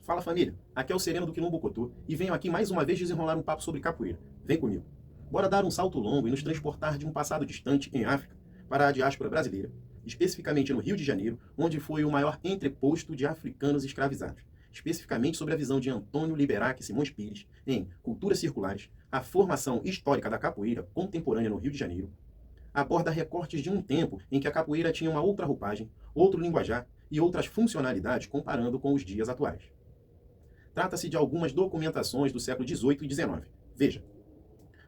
Fala família, aqui é o Sereno do Quilombo Cotô e venho aqui mais uma vez desenrolar um papo sobre capoeira. Vem comigo. Bora dar um salto longo e nos transportar de um passado distante em África para a diáspora brasileira, especificamente no Rio de Janeiro, onde foi o maior entreposto de africanos escravizados. Especificamente sobre a visão de Antônio Liberac Simões Pires em Culturas Circulares, a formação histórica da capoeira contemporânea no Rio de Janeiro, aborda recortes de um tempo em que a capoeira tinha uma outra roupagem, outro linguajar e outras funcionalidades comparando com os dias atuais. Trata-se de algumas documentações do século XVIII e XIX. Veja,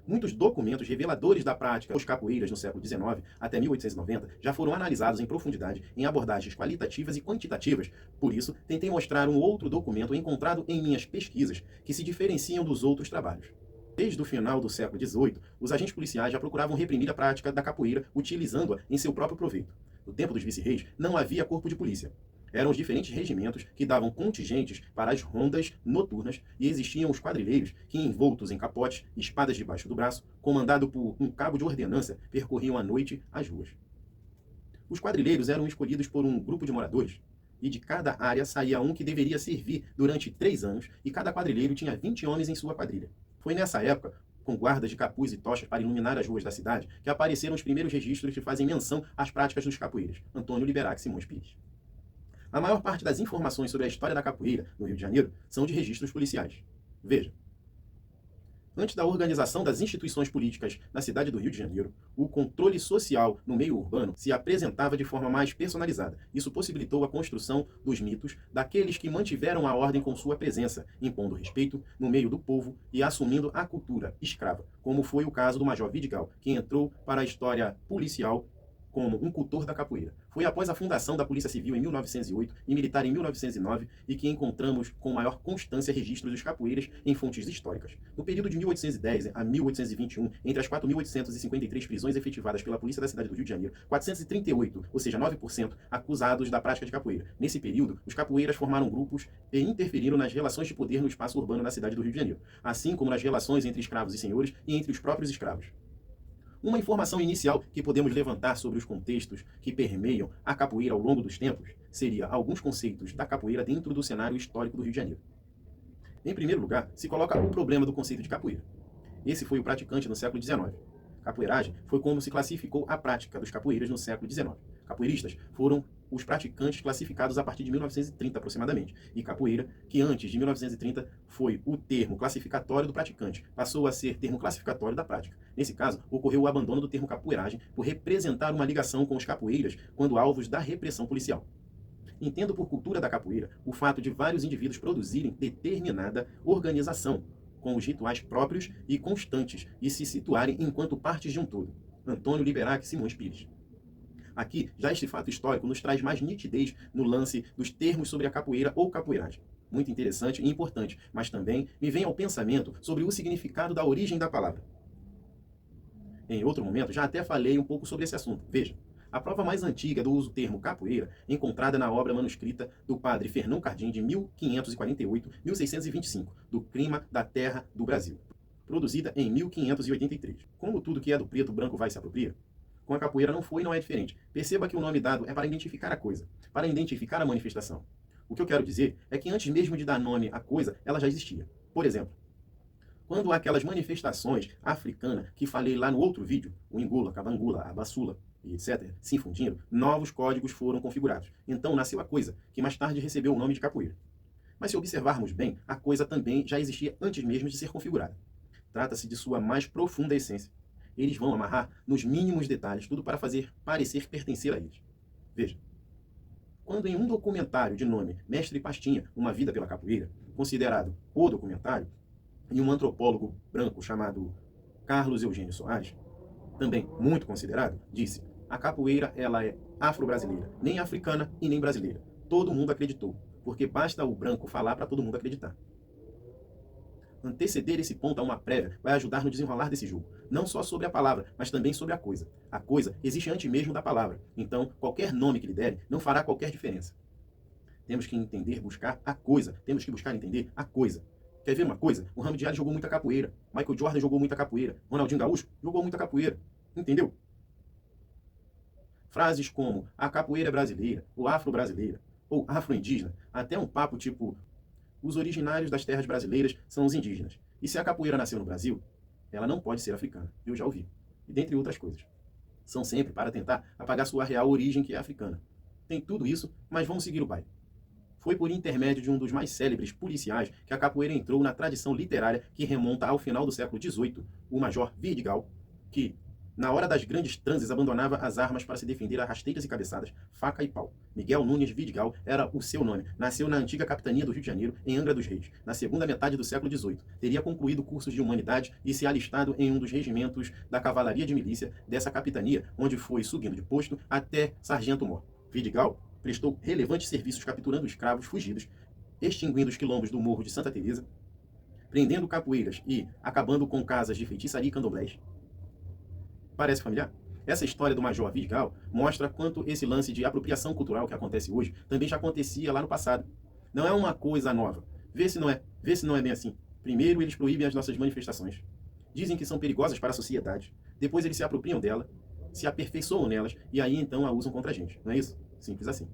muitos documentos reveladores da prática dos capoeiras no século XIX até 1890 já foram analisados em profundidade em abordagens qualitativas e quantitativas. Por isso, tentei mostrar um outro documento encontrado em minhas pesquisas que se diferenciam dos outros trabalhos. Desde o final do século XVIII, os agentes policiais já procuravam reprimir a prática da capoeira, utilizando-a em seu próprio proveito. No tempo dos vice-reis, não havia corpo de polícia. Eram os diferentes regimentos que davam contingentes para as rondas noturnas e existiam os quadrilheiros que, envoltos em capotes e espadas debaixo do braço, comandado por um cabo de ordenança, percorriam à noite as ruas. Os quadrilheiros eram escolhidos por um grupo de moradores, e de cada área saía um que deveria servir durante 3 anos, e cada quadrilheiro tinha 20 homens em sua quadrilha. Foi nessa época, com guardas de capuz e tochas para iluminar as ruas da cidade, que apareceram os primeiros registros que fazem menção às práticas dos capoeiras. Antônio Liberac Simões Pires. A maior parte das informações sobre a história da capoeira no Rio de Janeiro são de registros policiais. Veja. Antes da organização das instituições políticas na cidade do Rio de Janeiro, o controle social no meio urbano se apresentava de forma mais personalizada. Isso possibilitou a construção dos mitos daqueles que mantiveram a ordem com sua presença, impondo respeito no meio do povo e assumindo a cultura escrava, como foi o caso do Major Vidigal, que entrou para a história policial como um cultor da capoeira. Foi após a fundação da Polícia Civil em 1908 e militar em 1909 e que encontramos com maior constância registros dos capoeiras em fontes históricas. No período de 1810 a 1821, entre as 4.853 prisões efetivadas pela Polícia da cidade do Rio de Janeiro, 438, ou seja, 9%, acusados da prática de capoeira. Nesse período, os capoeiras formaram grupos e interferiram nas relações de poder no espaço urbano da cidade do Rio de Janeiro, assim como nas relações entre escravos e senhores e entre os próprios escravos. Uma informação inicial que podemos levantar sobre os contextos que permeiam a capoeira ao longo dos tempos seria alguns conceitos da capoeira dentro do cenário histórico do Rio de Janeiro. Em primeiro lugar, se coloca o problema do conceito de capoeira. Esse foi o praticante no século XIX. Capoeiragem foi como se classificou a prática dos capoeiras no século XIX. Capoeiristas foram os praticantes classificados a partir de 1930 aproximadamente, e capoeira, que antes de 1930 foi o termo classificatório do praticante, passou a ser termo classificatório da prática. Nesse caso, ocorreu o abandono do termo capoeiragem por representar uma ligação com os capoeiras quando alvos da repressão policial. Entendo por cultura da capoeira o fato de vários indivíduos produzirem determinada organização, com os rituais próprios e constantes, e se situarem enquanto partes de um todo. Antônio Liberac Simões Pires. Aqui, já este fato histórico nos traz mais nitidez no lance dos termos sobre a capoeira ou capoeiragem. Muito interessante e importante, mas também me vem ao pensamento sobre o significado da origem da palavra. Em outro momento, já até falei um pouco sobre esse assunto. Veja, a prova mais antiga do uso do termo capoeira, encontrada na obra manuscrita do padre Fernão Cardim, de 1548-1625, do Clima da Terra do Brasil, produzida em 1583. Como tudo que é do preto, branco vai se apropria, com a capoeira não foi e não é diferente. Perceba que o nome dado é para identificar a coisa, para identificar a manifestação. O que eu quero dizer é que antes mesmo de dar nome à coisa, ela já existia. Por exemplo, quando aquelas manifestações africanas que falei lá no outro vídeo, o Ingula, Cabangula, a Bassula, e etc., se infundiram, novos códigos foram configurados. Então nasceu a coisa, que mais tarde recebeu o nome de capoeira. Mas se observarmos bem, a coisa também já existia antes mesmo de ser configurada. Trata-se de sua mais profunda essência. Eles vão amarrar nos mínimos detalhes, tudo para fazer parecer pertencer a eles. Veja, quando em um documentário de nome Mestre Pastinha, Uma Vida pela Capoeira, considerado o documentário, e um antropólogo branco chamado Carlos Eugênio Soares, também muito considerado, disse: a capoeira ela é afro-brasileira, nem africana e nem brasileira. Todo mundo acreditou, porque basta o branco falar para todo mundo acreditar. Anteceder esse ponto a uma prévia vai ajudar no desenrolar desse jogo, não só sobre a palavra, mas também sobre a coisa. A coisa existe antes mesmo da palavra, então qualquer nome que lhe derem não fará qualquer diferença. Temos que entender, buscar a coisa, temos que buscar entender a coisa. Quer ver uma coisa? O Muhammad Ali jogou muita capoeira, Michael Jordan jogou muita capoeira, Ronaldinho Gaúcho jogou muita capoeira, entendeu? Frases como a capoeira é brasileira, ou afro-brasileira, ou afro-indígena, até um papo tipo Os originários das terras brasileiras são os indígenas. E se a capoeira nasceu no Brasil, ela não pode ser africana. Eu já ouvi. E dentre outras coisas. São sempre para tentar apagar sua real origem, que é africana. Tem tudo isso, mas vamos seguir o baile. Foi por intermédio de um dos mais célebres policiais que a capoeira entrou na tradição literária que remonta ao final do século XVIII, o Major Vidigal, que, na hora das grandes transes, abandonava as armas para se defender a rasteiras e cabeçadas, faca e pau. Miguel Nunes Vidigal era o seu nome. Nasceu na antiga capitania do Rio de Janeiro, em Angra dos Reis, na segunda metade do século XVIII. Teria concluído cursos de humanidades e se alistado em um dos regimentos da cavalaria de milícia dessa capitania, onde foi subindo de posto até sargento-mor. Vidigal prestou relevantes serviços capturando escravos fugidos, extinguindo os quilombos do Morro de Santa Teresa, prendendo capoeiras e acabando com casas de feitiçaria e candomblés. Parece familiar? Essa história do Major Vidigal mostra quanto esse lance de apropriação cultural que acontece hoje também já acontecia lá no passado. Não é uma coisa nova. Vê se não é bem assim. Primeiro, eles proíbem as nossas manifestações. Dizem que são perigosas para a sociedade. Depois eles se apropriam dela, se aperfeiçoam nelas e aí então a usam contra a gente. Não é isso? Simples assim.